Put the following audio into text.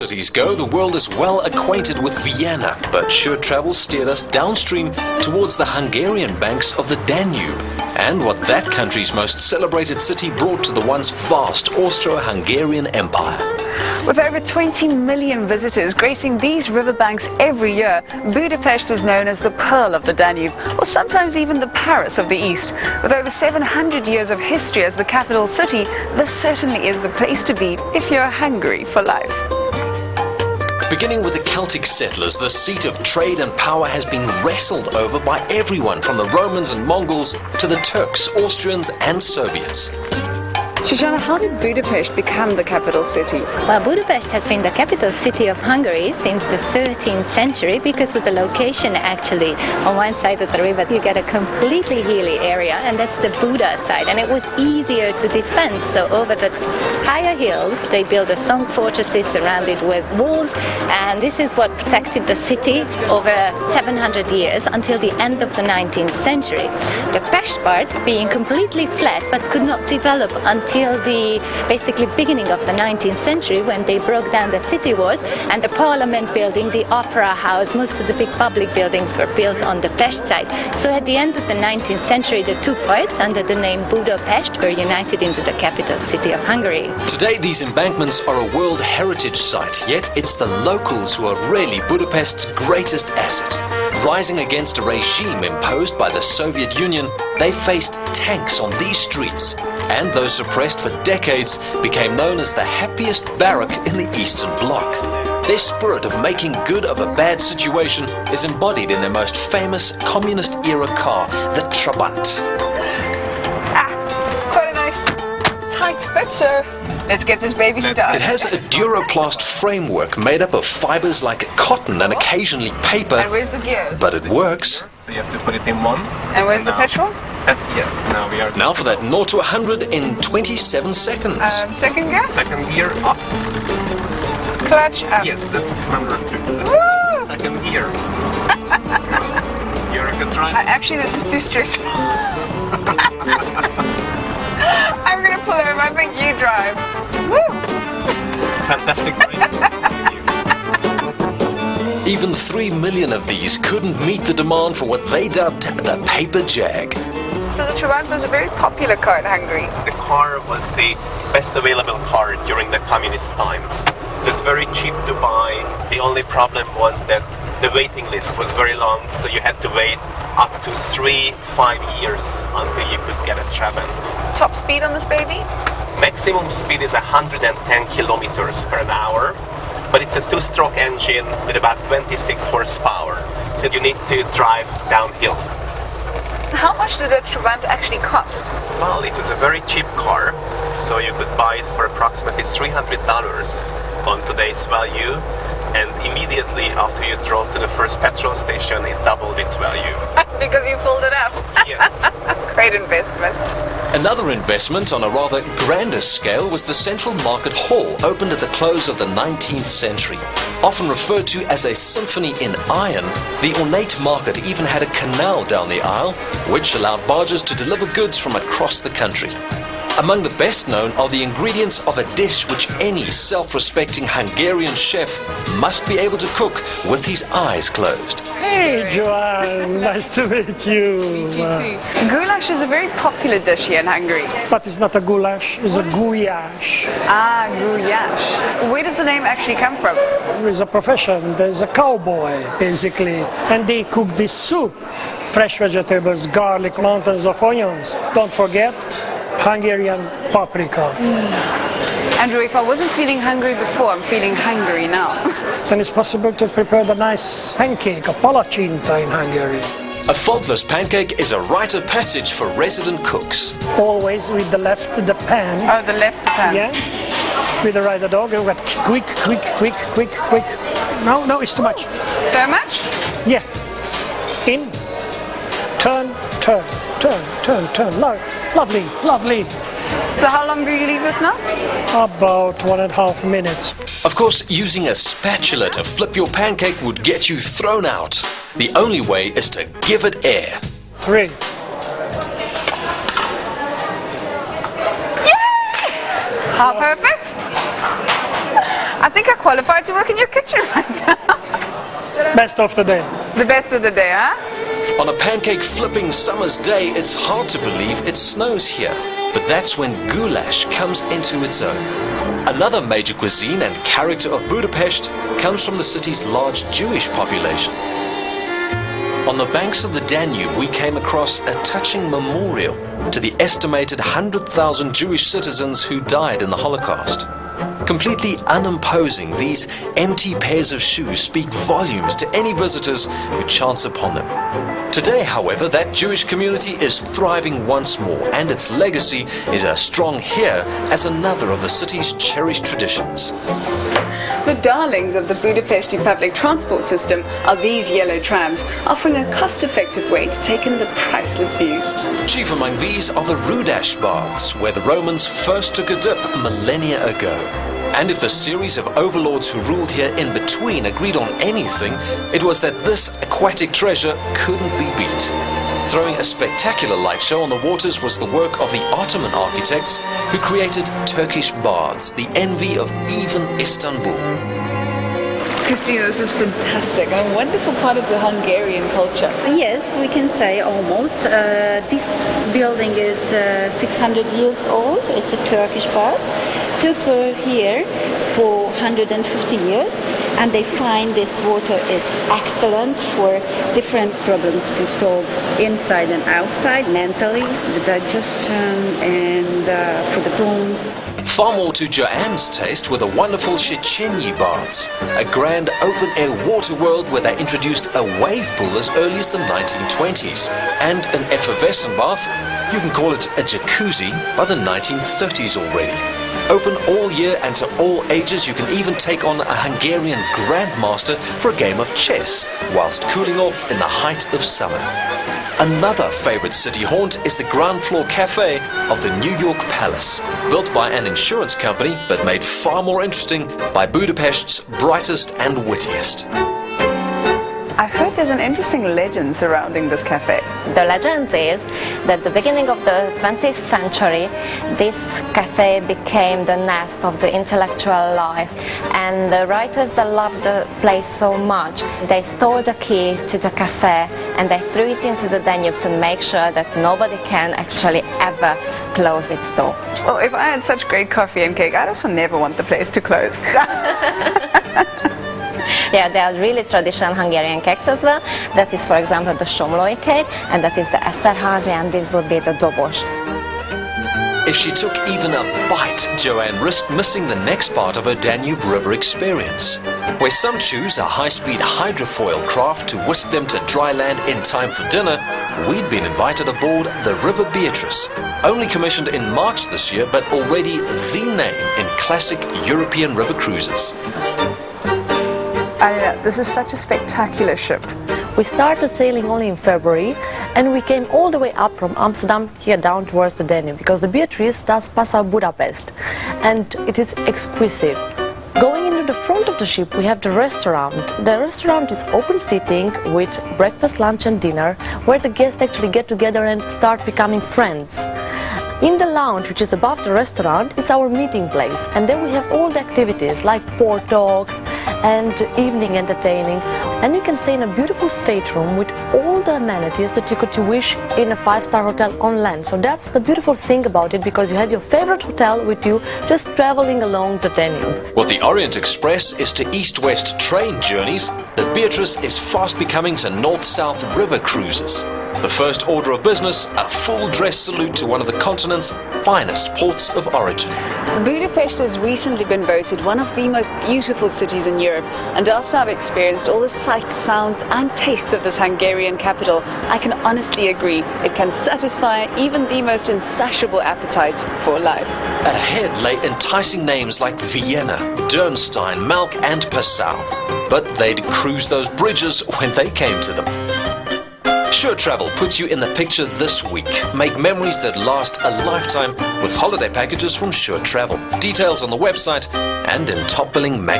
cities go, the world is well acquainted with Vienna, but sure travel steered us downstream towards the Hungarian banks of the Danube, and what that country's most celebrated city brought to the once vast Austro-Hungarian Empire. With over 20 million visitors gracing these riverbanks every year, Budapest is known as the Pearl of the Danube, or sometimes even the Paris of the East. With over 700 years of history as the capital city, this certainly is the place to be if you're hungry for life. Beginning with the Celtic settlers, the seat of trade and power has been wrestled over by everyone from the Romans and Mongols to the Turks, Austrians and Soviets. Shoshana, how did Budapest become the capital city? Well, Budapest has been the capital city of Hungary since the 13th century because of the location actually. On one side of the river you get a completely hilly area, and that's the Buda side, and it was easier to defend. So over the higher hills they built a strong fortresses surrounded with walls, and this is what protected the city over 700 years until the end of the 19th century. The Pest part being completely flat but could not develop until the basically beginning of the 19th century, when they broke down the city walls, and the parliament building, the opera house, most of the big public buildings were built on the Pest side. So at the end of the 19th century the two parts under the name Budapest were united into the capital city of Hungary. Today these embankments are a World Heritage Site, yet it's the locals who are really Budapest's greatest asset. Rising against a regime imposed by the Soviet Union, they faced tanks on these streets, and though suppressed for decades, became known as the happiest barrack in the Eastern Bloc. Their spirit of making good of a bad situation is embodied in their most famous communist-era car, the Trabant. Quite a nice tight fit, sir. Let's get this baby started. It has a Duroplast framework made up of fibers like cotton and occasionally paper. And where's the gears? But it works. So you have to put it in one. And where's the petrol? Yeah, now we are... Now for that 0 to 100 in 27 seconds. Second gear? Second gear up. Clutch up. Yes, that's number 2. Woo! Second gear. You're a good driver. Actually, this is too stressful. I'm gonna pull over. I think you drive. Woo! Fantastic brakes. Even 3 million of these couldn't meet the demand for what they dubbed the paper jag. So the Trabant was a very popular car in Hungary. The car was the best available car during the communist times. It was very cheap to buy. The only problem was that the waiting list was very long, so you had to wait up to 3-5 years until you could get a Trabant. Top speed on this baby? Maximum speed is 110 kilometers per hour, but it's a 2-stroke engine with about 26 horsepower, so you need to drive downhill. How much did a Trabant actually cost? Well, it was a very cheap car, so you could buy it for approximately $300 on today's value, and immediately after you drove to the first petrol station, it doubled its value. Because you filled it up. Yes. Great investment. Another investment on a rather grander scale was the Central Market Hall, opened at the close of the 19th century. Often referred to as a symphony in iron, the ornate market even had a canal down the aisle, which allowed barges to deliver goods from across the country. Among the best known are the ingredients of a dish which any self-respecting Hungarian chef must be able to cook with his eyes closed. Hey Joanne, nice to meet you. Goulash is a very popular dish here in Hungary. But it's not a goulash, it's a gouyache. Ah, goulash. Where does the name actually come from? It's a profession, there's a cowboy basically, and they cook this soup. Fresh vegetables, garlic, mountains of onions. Don't forget Hungarian paprika. Andrew, if I wasn't feeling hungry before, I'm feeling hungry now. Then it's possible to prepare the nice pancake, a palacsinta in Hungary. A faultless pancake is a rite of passage for resident cooks. Always with the left, the pan. Oh, the left pan. Yeah. With the right, the dog, you got quick. No, it's too much. So much? Yeah. In. Turn. Lovely. So how long do you leave this now? About 1.5 minutes. Of course, using a spatula to flip your pancake would get you thrown out. The only way is to give it air. 3. How perfect? I think I qualify to work in your kitchen right now. Best of the day. The best of the day, huh? On a pancake flipping summer's day, it's hard to believe it snows here. But that's when goulash comes into its own. Another major cuisine and character of Budapest comes from the city's large Jewish population. On the banks of the Danube, we came across a touching memorial to the estimated 100,000 Jewish citizens who died in the Holocaust. Completely unimposing, these empty pairs of shoes speak volumes to any visitors who chance upon them. Today, however, that Jewish community is thriving once more, and its legacy is as strong here as another of the city's cherished traditions. The darlings of the Budapesti public transport system are these yellow trams, offering a cost-effective way to take in the priceless views. Chief among these are the Rudash baths, where the Romans first took a dip millennia ago. And if the series of overlords who ruled here in between agreed on anything, it was that this aquatic treasure couldn't be beat. Throwing a spectacular light show on the waters was the work of the Ottoman architects who created Turkish baths, the envy of even Istanbul. Christina, this is fantastic and a wonderful part of the Hungarian culture. Yes, we can say almost. This building is 600 years old. It's a Turkish bath. Turks were here for 150 years, and they find this water is excellent for different problems to solve inside and outside, mentally, the digestion, and for the bones. Far more to Joanne's taste were the wonderful Shechenyi baths, a grand open-air water world where they introduced a wave pool as early as the 1920s, and an effervescent bath, you can call it a jacuzzi, by the 1930s already. Open all year and to all ages, you can even take on a Hungarian grandmaster for a game of chess, whilst cooling off in the height of summer. Another favorite city haunt is the ground floor cafe of the New York Palace, built by an insurance company but made far more interesting by Budapest's brightest and wittiest. I've heard there's an interesting legend surrounding this cafe. The legend is that at the beginning of the 20th century, this cafe became the nest of the intellectual life, and the writers that loved the place so much, they stole the key to the cafe and they threw it into the Danube to make sure that nobody can actually ever close its door. Well, if I had such great coffee and cake, I'd also never want the place to close. Yeah, there are really traditional Hungarian cakes as well. That is, for example, the Somlói cake, and that is the Eszterházy, and this would be the Dobos. If she took even a bite, Joanne risked missing the next part of her Danube River experience, where some choose a high-speed hydrofoil craft to whisk them to dry land in time for dinner. We'd been invited aboard the River Beatrice, only commissioned in March this year, but already the name in classic European river cruises. This is such a spectacular ship. We started sailing only in February, and we came all the way up from Amsterdam here down towards the Danube, because the Beatrice does pass out Budapest, and it is exquisite. Going into the front of the ship, we have the restaurant. The restaurant is open seating with breakfast, lunch and dinner, where the guests actually get together and start becoming friends. In the lounge, which is above the restaurant, it's our meeting place, and then we have all the activities like port talks and evening entertaining, and you can stay in a beautiful stateroom with all the amenities that you could wish in a five-star hotel on land. So that's the beautiful thing about it, because you have your favorite hotel with you, just traveling along the Danube. What the Orient Express is to east-west train journeys, the Beatrice is fast becoming to north-south river cruises. The first order of business, a full-dress salute to one of the continent's finest ports of origin. Budapest has recently been voted one of the most beautiful cities in Europe, and after I've experienced all the sights, sounds and tastes of this Hungarian capital, I can honestly agree it can satisfy even the most insatiable appetite for life. Ahead lay enticing names like Vienna, Dürnstein, Malk and Passau, but they'd cruise those bridges when they came to them. SureTravel puts you in the picture this week. Make memories that last a lifetime with holiday packages from SureTravel. Details on the website and in top billing magazines.